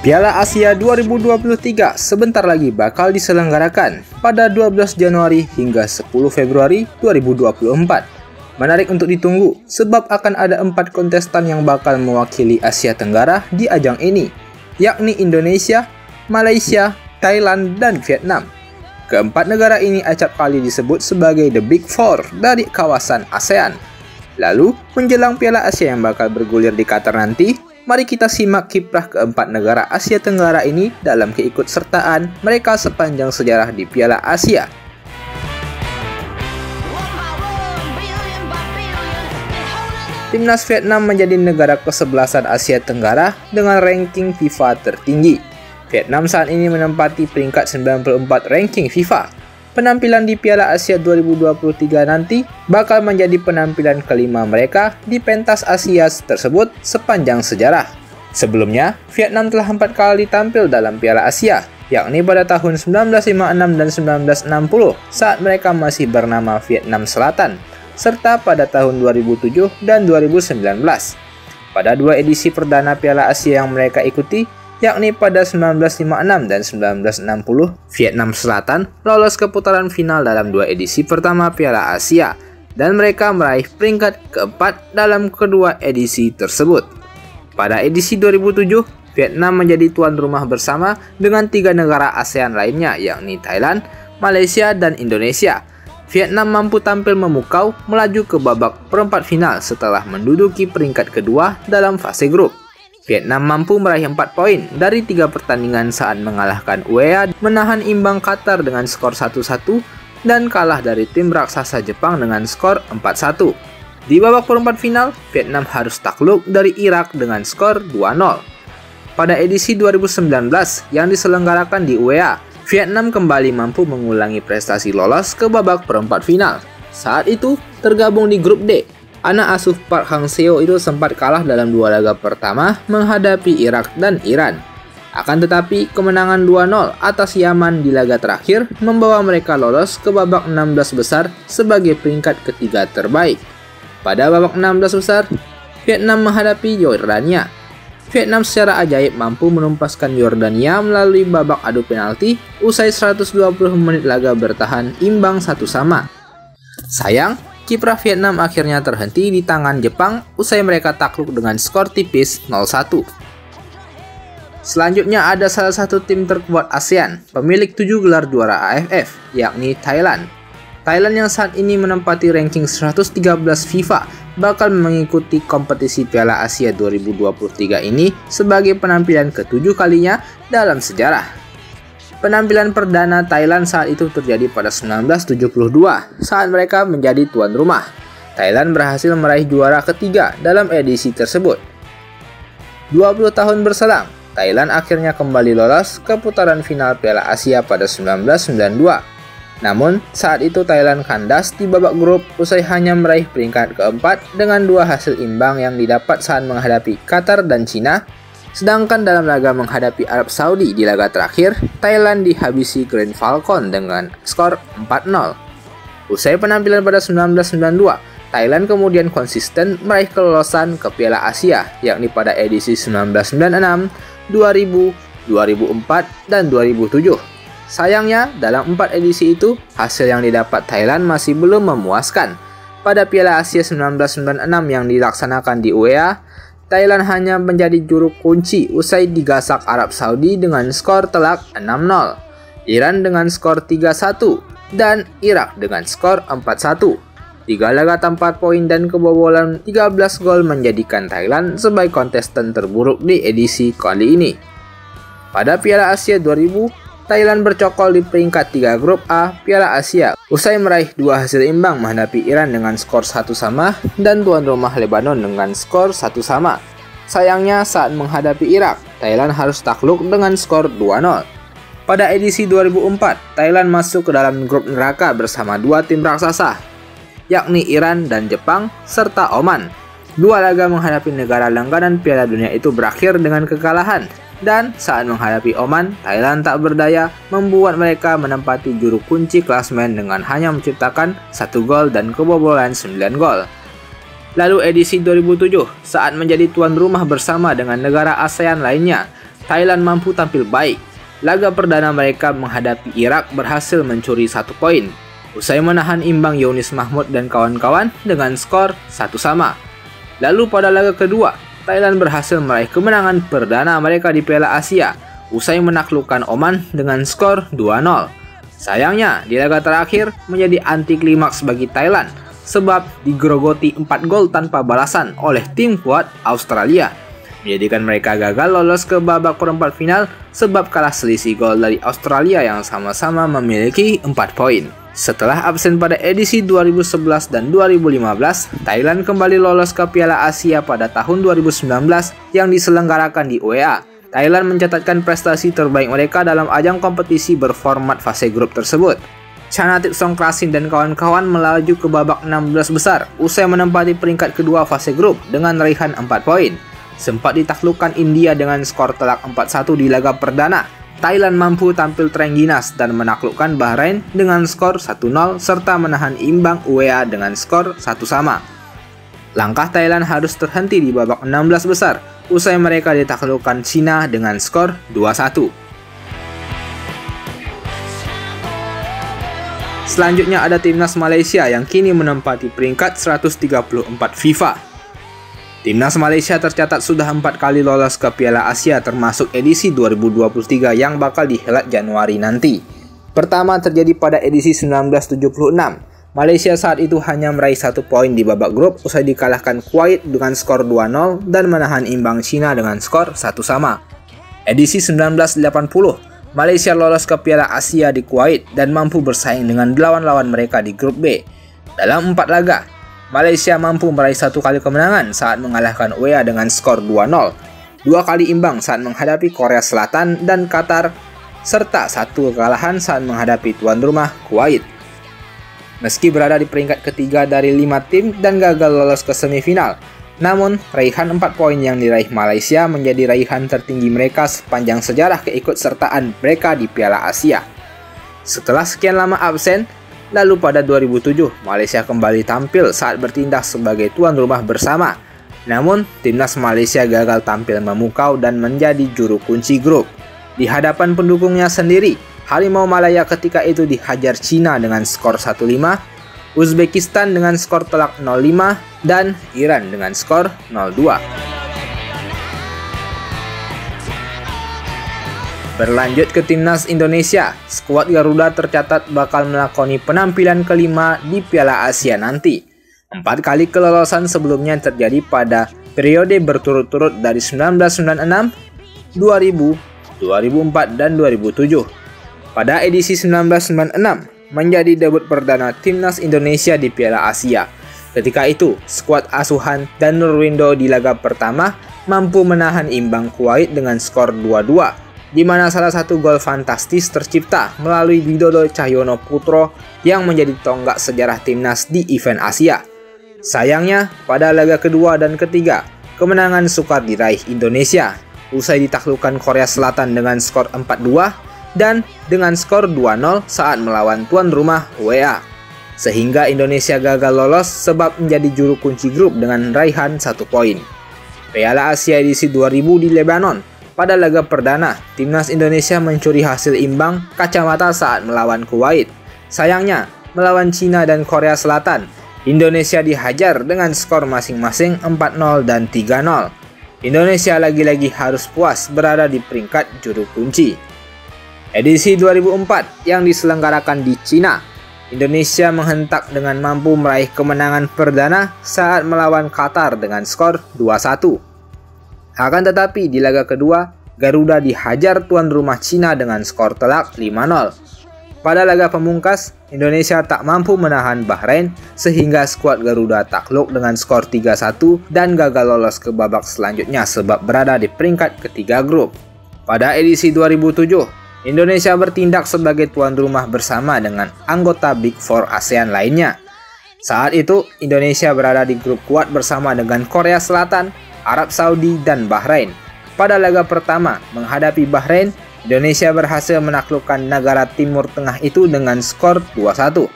Piala Asia 2023 sebentar lagi bakal diselenggarakan pada 12 Januari hingga 10 Februari 2024. Menarik untuk ditunggu sebab akan ada 4 kontestan yang bakal mewakili Asia Tenggara di ajang ini, yakni Indonesia, Malaysia, Thailand, dan Vietnam. Keempat negara ini acap kali disebut sebagai The Big Four dari kawasan ASEAN. Lalu, menjelang Piala Asia yang bakal bergulir di Qatar nanti, mari kita simak kiprah keempat negara Asia Tenggara ini dalam keikutsertaan mereka sepanjang sejarah di Piala Asia. Timnas Vietnam menjadi negara ke-11 Asia Tenggara dengan ranking FIFA tertinggi. Vietnam saat ini menempati peringkat 94 ranking FIFA. Penampilan di Piala Asia 2023 nanti bakal menjadi penampilan kelima mereka di pentas Asia tersebut sepanjang sejarah. Sebelumnya, Vietnam telah 4 kali tampil dalam Piala Asia, yakni pada tahun 1956 dan 1960 saat mereka masih bernama Vietnam Selatan, serta pada tahun 2007 dan 2019. Pada 2 edisi perdana Piala Asia yang mereka ikuti, yakni pada 1956 dan 1960, Vietnam Selatan lolos ke putaran final dalam 2 edisi pertama Piala Asia, dan mereka meraih peringkat keempat dalam kedua edisi tersebut. Pada edisi 2007, Vietnam menjadi tuan rumah bersama dengan 3 negara ASEAN lainnya, yakni Thailand, Malaysia, dan Indonesia. Vietnam mampu tampil memukau melaju ke babak perempat final setelah menduduki peringkat kedua dalam fase grup. Vietnam mampu meraih 4 poin dari 3 pertandingan saat mengalahkan UEA, menahan imbang Qatar dengan skor 1-1, dan kalah dari tim raksasa Jepang dengan skor 4-1. Di babak perempat final, Vietnam harus takluk dari Irak dengan skor 2-0. Pada edisi 2019 yang diselenggarakan di UEA, Vietnam kembali mampu mengulangi prestasi lolos ke babak perempat final. Saat itu, tergabung di grup D. Anak asuh Park Hang-seo itu sempat kalah dalam 2 laga pertama menghadapi Irak dan Iran. Akan tetapi, kemenangan 2-0 atas Yaman di laga terakhir membawa mereka lolos ke babak 16 besar sebagai peringkat ketiga terbaik. Pada babak 16 besar, Vietnam menghadapi Yordania. Vietnam secara ajaib mampu menumpaskan Yordania melalui babak adu penalti usai 120 menit laga bertahan imbang 1-1. Sayang, kiprah Vietnam akhirnya terhenti di tangan Jepang usai mereka takluk dengan skor tipis 0-1. Selanjutnya ada salah satu tim terkuat ASEAN, pemilik 7 gelar juara AFF, yakni Thailand. Thailand yang saat ini menempati ranking 113 FIFA bakal mengikuti kompetisi Piala Asia 2023 ini sebagai penampilan ke-7 kalinya dalam sejarah. Penampilan perdana Thailand saat itu terjadi pada 1972 saat mereka menjadi tuan rumah. Thailand berhasil meraih juara ketiga dalam edisi tersebut. 20 tahun berselang, Thailand akhirnya kembali lolos ke putaran final Piala Asia pada 1992. Namun, saat itu Thailand kandas di babak grup usai hanya meraih peringkat keempat dengan 2 hasil imbang yang didapat saat menghadapi Qatar dan Cina. Sedangkan dalam laga menghadapi Arab Saudi di laga terakhir, Thailand dihabisi Green Falcon dengan skor 4-0. Usai penampilan pada 1992, Thailand kemudian konsisten meraih kelolosan ke Piala Asia, yakni pada edisi 1996, 2000, 2004, dan 2007. Sayangnya, dalam 4 edisi itu, hasil yang didapat Thailand masih belum memuaskan. Pada Piala Asia 1996 yang dilaksanakan di UEA, Thailand hanya menjadi juru kunci usai digasak Arab Saudi dengan skor telak 6-0, Iran dengan skor 3-1, dan Irak dengan skor 4-1. 3 laga tanpa poin dan kebobolan 13 gol menjadikan Thailand sebagai kontestan terburuk di edisi kali ini. Pada Piala Asia 2000, Thailand bercokol di peringkat 3 grup A Piala Asia usai meraih 2 hasil imbang menghadapi Iran dengan skor 1-1 dan tuan rumah Lebanon dengan skor 1-1. Sayangnya saat menghadapi Irak, Thailand harus takluk dengan skor 2-0. Pada edisi 2004, Thailand masuk ke dalam grup neraka bersama 2 tim raksasa, yakni Iran dan Jepang serta Oman. 2 laga menghadapi negara langganan Piala Dunia itu berakhir dengan kekalahan. Dan saat menghadapi Oman, Thailand tak berdaya membuat mereka menempati juru kunci klasmen dengan hanya menciptakan 1 gol dan kebobolan 9 gol. Lalu edisi 2007, saat menjadi tuan rumah bersama dengan negara ASEAN lainnya, Thailand mampu tampil baik. Laga perdana mereka menghadapi Irak berhasil mencuri 1 poin, usai menahan imbang Younis Mahmud dan kawan-kawan dengan skor 1-1. Lalu pada laga kedua, Thailand berhasil meraih kemenangan perdana mereka di Piala Asia, usai menaklukkan Oman dengan skor 2-0. Sayangnya, di laga terakhir menjadi anti klimaks bagi Thailand, sebab digerogoti 4 gol tanpa balasan oleh tim kuat Australia, menjadikan mereka gagal lolos ke babak perempat final sebab kalah selisih gol dari Australia yang sama-sama memiliki 4 poin. Setelah absen pada edisi 2011 dan 2015, Thailand kembali lolos ke Piala Asia pada tahun 2019 yang diselenggarakan di UEA. Thailand mencatatkan prestasi terbaik mereka dalam ajang kompetisi berformat fase grup tersebut. Chanathip Songkrasin dan kawan-kawan melaju ke babak 16 besar usai menempati peringkat kedua fase grup dengan raihan 4 poin. Sempat ditaklukkan India dengan skor telak 4-1 di laga perdana. Thailand mampu tampil terengginas dan menaklukkan Bahrain dengan skor 1-0 serta menahan imbang UEA dengan skor 1-1. Langkah Thailand harus terhenti di babak 16 besar usai mereka ditaklukkan Cina dengan skor 2-1. Selanjutnya ada timnas Malaysia yang kini menempati peringkat 134 FIFA. Timnas Malaysia tercatat sudah 4 kali lolos ke Piala Asia termasuk edisi 2023 yang bakal dihelat Januari nanti. Pertama terjadi pada edisi 1976. Malaysia saat itu hanya meraih 1 poin di babak grup usai dikalahkan Kuwait dengan skor 2-0 dan menahan imbang Cina dengan skor 1-1. Edisi 1980, Malaysia lolos ke Piala Asia di Kuwait dan mampu bersaing dengan lawan-lawan mereka di grup B. Dalam 4 laga, Malaysia mampu meraih 1 kali kemenangan saat mengalahkan UEA dengan skor 2-0, 2 kali imbang saat menghadapi Korea Selatan dan Qatar, serta 1 kekalahan saat menghadapi tuan rumah Kuwait. Meski berada di peringkat ketiga dari 5 tim dan gagal lolos ke semifinal, namun raihan 4 poin yang diraih Malaysia menjadi raihan tertinggi mereka sepanjang sejarah keikutsertaan mereka di Piala Asia. Setelah sekian lama absen, lalu pada 2007, Malaysia kembali tampil saat bertindak sebagai tuan rumah bersama. Namun, timnas Malaysia gagal tampil memukau dan menjadi juru kunci grup. Di hadapan pendukungnya sendiri, Harimau Malaya ketika itu dihajar Cina dengan skor 1-5, Uzbekistan dengan skor telak 0-5, dan Iran dengan skor 0-2. Berlanjut ke timnas Indonesia, skuad Garuda tercatat bakal melakoni penampilan kelima di Piala Asia nanti. 4 kali kelolosan sebelumnya terjadi pada periode berturut-turut dari 1996, 2000, 2004, dan 2007. Pada edisi 1996, menjadi debut perdana timnas Indonesia di Piala Asia. Ketika itu, skuad asuhan Dan Nurwindo di laga pertama mampu menahan imbang Kuwait dengan skor 2-2. Di mana salah satu gol fantastis tercipta melalui Widodo Cahyono Putro yang menjadi tonggak sejarah timnas di event Asia. Sayangnya, pada laga kedua dan ketiga, kemenangan sukar diraih Indonesia usai ditaklukkan Korea Selatan dengan skor 4-2 dan dengan skor 2-0 saat melawan tuan rumah UEA. Sehingga Indonesia gagal lolos sebab menjadi juru kunci grup dengan raihan 1 poin. Piala Asia edisi 2000 di Lebanon. Pada laga perdana, timnas Indonesia mencuri hasil imbang kacamata saat melawan Kuwait. Sayangnya, melawan Cina dan Korea Selatan, Indonesia dihajar dengan skor masing-masing 4-0 dan 3-0. Indonesia lagi-lagi harus puas berada di peringkat juru kunci. Edisi 2004 yang diselenggarakan di Cina, Indonesia menghentak dengan mampu meraih kemenangan perdana saat melawan Qatar dengan skor 2-1. Akan tetapi di laga kedua, Garuda dihajar tuan rumah Cina dengan skor telak 5-0. Pada laga pemungkas, Indonesia tak mampu menahan Bahrain sehingga skuad Garuda takluk dengan skor 3-1 dan gagal lolos ke babak selanjutnya sebab berada di peringkat ketiga grup. Pada edisi 2007, Indonesia bertindak sebagai tuan rumah bersama dengan anggota Big Four ASEAN lainnya. Saat itu, Indonesia berada di grup kuat bersama dengan Korea Selatan, Arab Saudi, dan Bahrain. Pada laga pertama menghadapi Bahrain, Indonesia berhasil menaklukkan negara Timur Tengah itu dengan skor 2-1.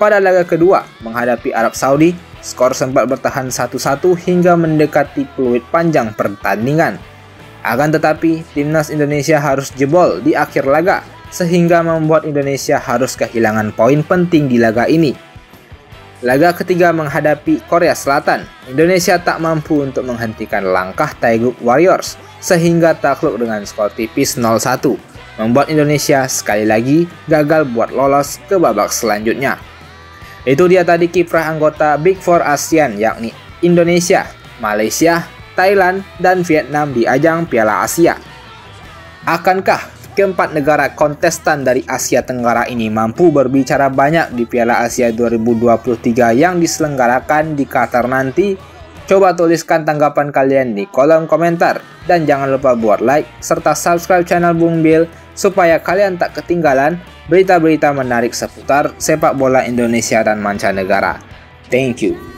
Pada laga kedua menghadapi Arab Saudi, skor sempat bertahan 1-1 hingga mendekati peluit panjang pertandingan. Akan tetapi, timnas Indonesia harus jebol di akhir laga, sehingga membuat Indonesia harus kehilangan poin penting di laga ini. Laga ketiga menghadapi Korea Selatan, Indonesia tak mampu untuk menghentikan langkah Taeguk Warriors, sehingga takluk dengan skor tipis 0-1, membuat Indonesia sekali lagi gagal buat lolos ke babak selanjutnya. Itu dia tadi kiprah anggota Big Four ASEAN, yakni Indonesia, Malaysia, Thailand, dan Vietnam di ajang Piala Asia. Akankah keempat negara kontestan dari Asia Tenggara ini mampu berbicara banyak di Piala Asia 2023 yang diselenggarakan di Qatar nanti? Coba tuliskan tanggapan kalian di kolom komentar. Dan jangan lupa buat like serta subscribe channel Bung Bil supaya kalian tak ketinggalan berita-berita menarik seputar sepak bola Indonesia dan mancanegara. Thank you.